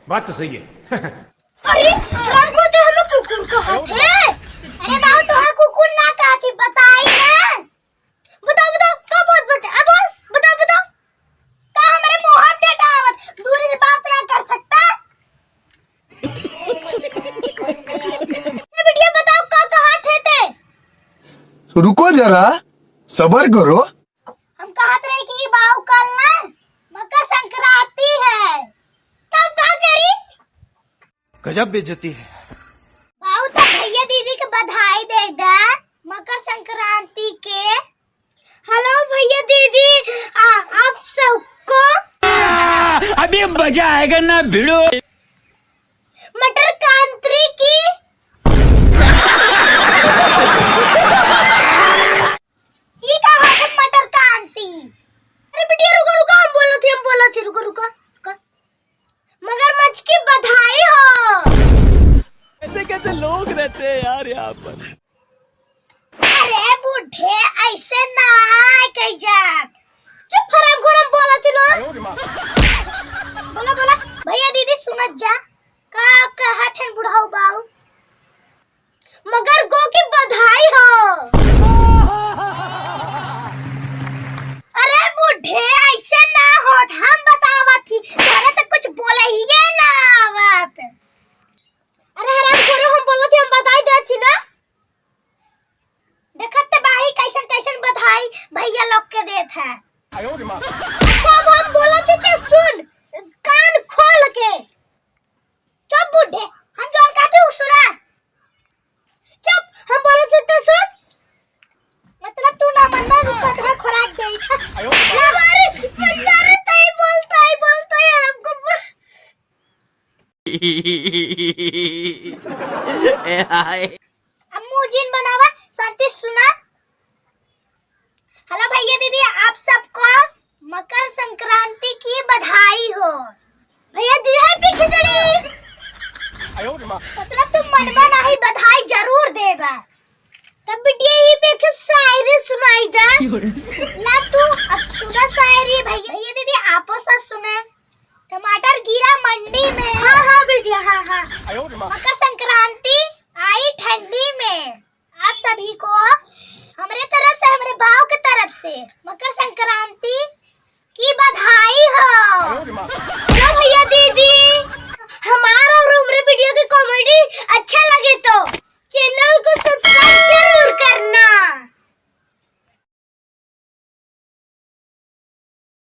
बात तो सही है। अरे रंग को तो हमें कुकुर कहा थे। अरे बाबू तुम्हें कुकुर ना कहा थी, बताई ना। बताओ बताओ क्या बोल बेटे, अब बोल बताओ बताओ। क्या हमारे मुंह पे कहावत दूरी से बात ना कर सकता। बेटिया बताओ क्या कहा थे। रुको जरा, सबर करो। हम कहते रहे कि बाबू कल ना मकर संक्रांति है। कब कहा करी गजब बेइज्जती है। बाबू तो भैया दीदी के बधाई दे दे मकर संक्रांति के। हेलो भैया दीदी, आप सबको अभी मजा आएगा ना भिड़ो। मटर कांत्री की ये कहा है मटर कांति। अरे बेटिया रुको रुको, हम बोला थे रुको रुको रुको। मगरमच्छ की बधाई हो। ऐसे कैसे लोग रहते हैं यार यहाँ पर। अरे बूढ़े ऐसे ना कह जात। चुप फराम खोरम बोला थी ना। बोला बोला भैया दीदी सुनत जा का कहा थे बुढ़ाऊ बाऊ। मगर गो की बधाई हो। अरे बूढ़े ऐसे ना होत, हम बतावा थी तोरे तो कुछ बोले ही ना आवत। अरे हराम खोरो, हम बोला थी हम बधाई दे थी ना। देखत बाही कैसन कैसन बधाई भैया लोग के देत है। अच्छा अब हम बोला थे तो सुन कान खोल के। चुप बूढ़े, हम जो कहते सुना। चुप, हम बोले थे तो सुन। मतलब तू ना मनना, रुको तुम्हें खुराक दे। लबारे बंदारे तई बोलता है हमको। अम्मू जिन बनावा शांति सुना। हेलो भैया दीदी, आप सबको मकर संक्रांति की बधाई हो। भैया दीदी हैप्पी खिचड़ी। मतलब तुम मनवा नहीं बधाई जरूर देगा। तब बिटिया ये पे के शायरी सुनाई दा। ला तू अब सुना शायरी। भैया दीदी आपो सब सुने। टमाटर गिरा मंडी में। हाँ बिटिया हाँ। मकर